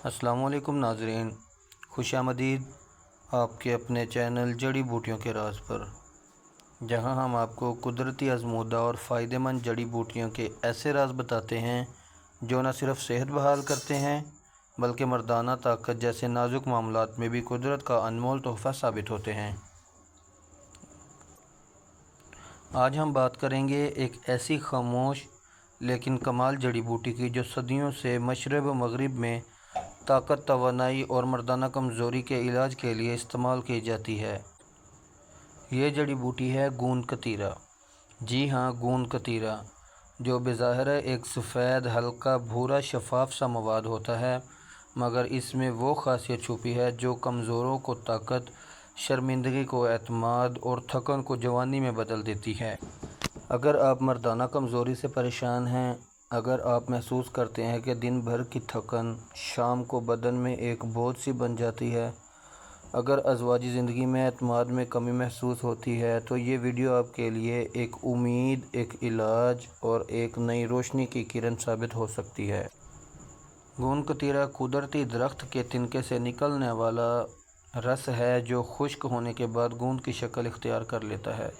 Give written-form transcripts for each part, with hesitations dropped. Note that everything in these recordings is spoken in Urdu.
السلام علیکم ناظرین، خوش آمدید آپ کے اپنے چینل جڑی بوٹیوں کے راز پر، جہاں ہم آپ کو قدرتی آزمودہ اور فائدہ مند جڑی بوٹیوں کے ایسے راز بتاتے ہیں جو نہ صرف صحت بحال کرتے ہیں بلکہ مردانہ طاقت جیسے نازک معاملات میں بھی قدرت کا انمول تحفہ ثابت ہوتے ہیں۔ آج ہم بات کریں گے ایک ایسی خاموش لیکن کمال جڑی بوٹی کی جو صدیوں سے مشرق و مغرب میں طاقت، توانائی اور مردانہ کمزوری کے علاج کے لیے استعمال کی جاتی ہے۔ یہ جڑی بوٹی ہے گوند کتیرا۔ جی ہاں، گوند کتیرا، جو بظاہر ایک سفید ہلکا بھورا شفاف سا مواد ہوتا ہے، مگر اس میں وہ خاصیت چھپی ہے جو کمزوروں کو طاقت، شرمندگی کو اعتماد اور تھکن کو جوانی میں بدل دیتی ہے۔ اگر آپ مردانہ کمزوری سے پریشان ہیں، اگر آپ محسوس کرتے ہیں کہ دن بھر کی تھکن شام کو بدن میں ایک بوجھ سی بن جاتی ہے، اگر ازواجی زندگی میں اعتماد میں کمی محسوس ہوتی ہے، تو یہ ویڈیو آپ کے لیے ایک امید، ایک علاج اور ایک نئی روشنی کی کرن ثابت ہو سکتی ہے۔ گوند کتیرا قدرتی درخت کے تنکے سے نکلنے والا رس ہے جو خشک ہونے کے بعد گوند کی شکل اختیار کر لیتا ہے۔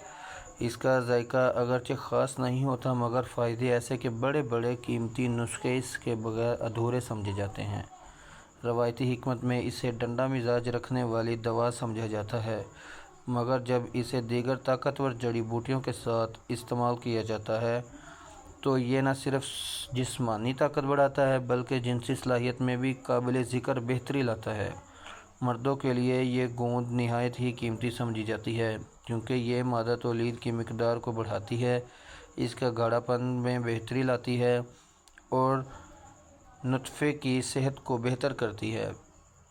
اس کا ذائقہ اگرچہ خاص نہیں ہوتا، مگر فائدے ایسے کہ بڑے بڑے قیمتی نسخے اس کے بغیر ادھورے سمجھے جاتے ہیں۔ روایتی حکمت میں اسے ٹھنڈا مزاج رکھنے والی دوا سمجھا جاتا ہے، مگر جب اسے دیگر طاقتور جڑی بوٹیوں کے ساتھ استعمال کیا جاتا ہے تو یہ نہ صرف جسمانی طاقت بڑھاتا ہے بلکہ جنسی صلاحیت میں بھی قابل ذکر بہتری لاتا ہے۔ مردوں کے لیے یہ گوند نہایت ہی قیمتی سمجھی جاتی ہے کیونکہ یہ مادہ تولید کی مقدار کو بڑھاتی ہے، اس کا گاڑھا پن میں بہتری لاتی ہے اور نطفے کی صحت کو بہتر کرتی ہے۔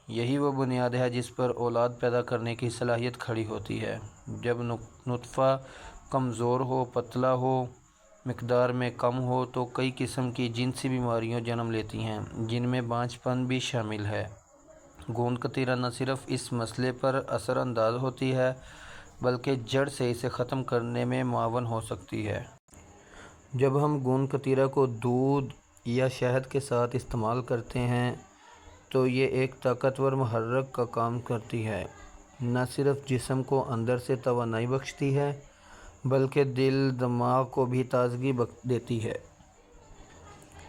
یہی وہ بنیاد ہے جس پر اولاد پیدا کرنے کی صلاحیت کھڑی ہوتی ہے۔ جب نطفہ کمزور ہو، پتلا ہو، مقدار میں کم ہو تو کئی قسم کی جنسی بیماریاں جنم لیتی ہیں، جن میں بانجھ پن بھی شامل ہے۔ گوند کتیرا نہ صرف اس مسئلے پر اثر انداز ہوتی ہے بلکہ جڑ سے اسے ختم کرنے میں معاون ہو سکتی ہے۔ جب ہم گوند کتیرا کو دودھ یا شہد کے ساتھ استعمال کرتے ہیں تو یہ ایک طاقتور محرک کا کام کرتی ہے۔ نہ صرف جسم کو اندر سے توانائی بخشتی ہے بلکہ دل دماغ کو بھی تازگی دیتی ہے۔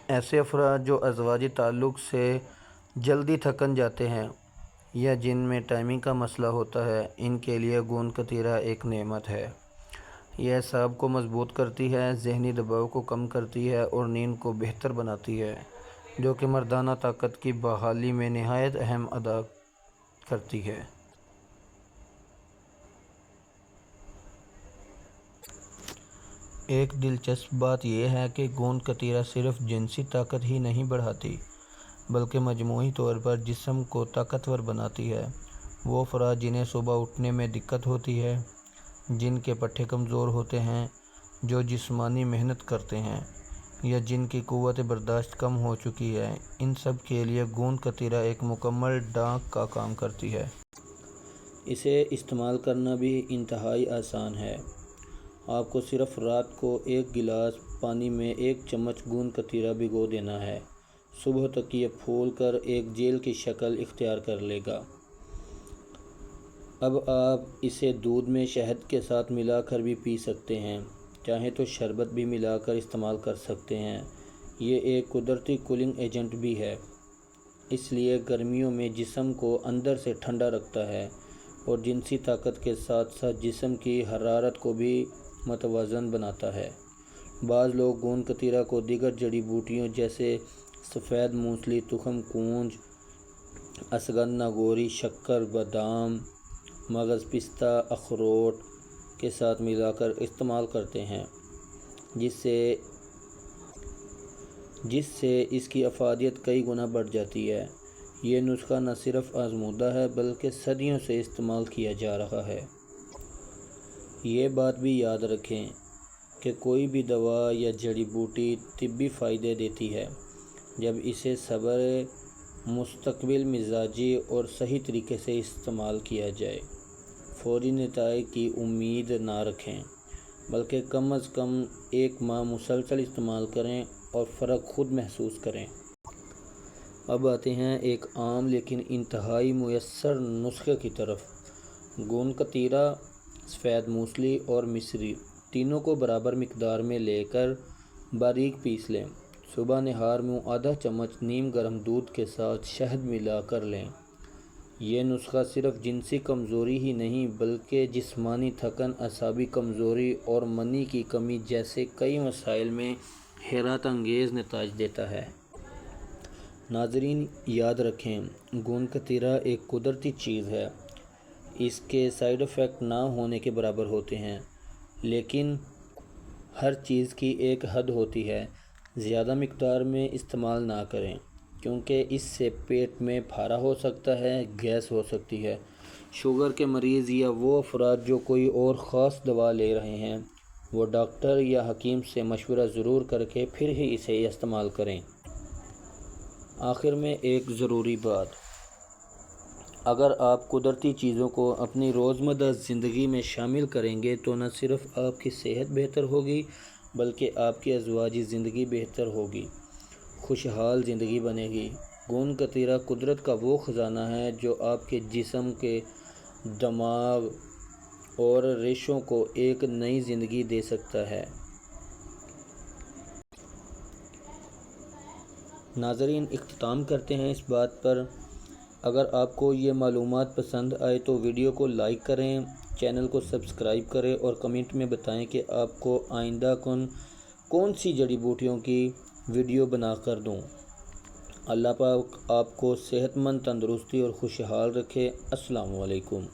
ایسے افراد جو ازواجی تعلق سے جلدی تھکن جاتے ہیں یا جن میں ٹائمنگ کا مسئلہ ہوتا ہے، ان کے لیے گوند کتیرا ایک نعمت ہے۔ یہ اعصاب کو مضبوط کرتی ہے، ذہنی دباؤ کو کم کرتی ہے اور نیند کو بہتر بناتی ہے، جو کہ مردانہ طاقت کی بحالی میں نہایت اہم ادا کرتی ہے۔ ایک دلچسپ بات یہ ہے کہ گوند کتیرا صرف جنسی طاقت ہی نہیں بڑھاتی بلکہ مجموعی طور پر جسم کو طاقتور بناتی ہے۔ وہ افراد جنہیں صبح اٹھنے میں دقت ہوتی ہے، جن کے پٹھے کمزور ہوتے ہیں، جو جسمانی محنت کرتے ہیں یا جن کی قوت برداشت کم ہو چکی ہے، ان سب کے لیے گوند کتیرا ایک مکمل ڈانک کا کام کرتی ہے۔ اسے استعمال کرنا بھی انتہائی آسان ہے۔ آپ کو صرف رات کو ایک گلاس پانی میں ایک چمچ گوند کتیرا بھگو دینا ہے۔ صبح تک یہ پھول کر ایک جیل کی شکل اختیار کر لے گا۔ اب آپ اسے دودھ میں شہد کے ساتھ ملا کر بھی پی سکتے ہیں، چاہیں تو شربت بھی ملا کر استعمال کر سکتے ہیں۔ یہ ایک قدرتی کولنگ ایجنٹ بھی ہے، اس لیے گرمیوں میں جسم کو اندر سے ٹھنڈا رکھتا ہے اور جنسی طاقت کے ساتھ ساتھ جسم کی حرارت کو بھی متوازن بناتا ہے۔ بعض لوگ گوند کتیرا کو دیگر جڑی بوٹیوں جیسے سفید موسلی، تخم کونج، اشگندھا گوری، شکر، بادام، مغز، پستہ، اخروٹ کے ساتھ ملا کر استعمال کرتے ہیں، جس سے اس کی افادیت کئی گنا بڑھ جاتی ہے۔ یہ نسخہ نہ صرف آزمودہ ہے بلکہ صدیوں سے استعمال کیا جا رہا ہے۔ یہ بات بھی یاد رکھیں کہ کوئی بھی دوا یا جڑی بوٹی طبی فائدے دیتی ہے جب اسے صبر، مستقل مزاجی اور صحیح طریقے سے استعمال کیا جائے۔ فوری نتائج کی امید نہ رکھیں بلکہ کم از کم ایک ماہ مسلسل استعمال کریں اور فرق خود محسوس کریں۔ اب آتے ہیں ایک عام لیکن انتہائی میسر نسخے کی طرف۔ گوند کتیرہ، سفید موسلی اور مصری تینوں کو برابر مقدار میں لے کر باریک پیس لیں۔ صبح نہار میں آدھا چمچ نیم گرم دودھ کے ساتھ شہد ملا کر لیں۔ یہ نسخہ صرف جنسی کمزوری ہی نہیں بلکہ جسمانی تھکن، اعصابی کمزوری اور منی کی کمی جیسے کئی مسائل میں حیرت انگیز نتائج دیتا ہے۔ ناظرین یاد رکھیں، گوند کتیرہ ایک قدرتی چیز ہے، اس کے سائیڈ ایفیکٹ نہ ہونے کے برابر ہوتے ہیں، لیکن ہر چیز کی ایک حد ہوتی ہے۔ زیادہ مقدار میں استعمال نہ کریں کیونکہ اس سے پیٹ میں پھارا ہو سکتا ہے، گیس ہو سکتی ہے۔ شوگر کے مریض یا وہ افراد جو کوئی اور خاص دوا لے رہے ہیں وہ ڈاکٹر یا حکیم سے مشورہ ضرور کر کے پھر ہی اسے استعمال کریں۔ آخر میں ایک ضروری بات، اگر آپ قدرتی چیزوں کو اپنی روزمرہ زندگی میں شامل کریں گے تو نہ صرف آپ کی صحت بہتر ہوگی بلکہ آپ کی ازواجی زندگی بہتر ہوگی، خوشحال زندگی بنے گی۔ گوند کتیرہ قدرت کا وہ خزانہ ہے جو آپ کے جسم کے دماغ اور ریشوں کو ایک نئی زندگی دے سکتا ہے۔ ناظرین اختتام کرتے ہیں اس بات پر، اگر آپ کو یہ معلومات پسند آئے تو ویڈیو کو لائک کریں، چینل کو سبسکرائب کریں اور کمنٹ میں بتائیں کہ آپ کو آئندہ کون سی جڑی بوٹیوں کی ویڈیو بنا کر دوں۔ اللہ پاک آپ کو صحت مند، تندرستی اور خوشحال رکھے۔ السلام علیکم۔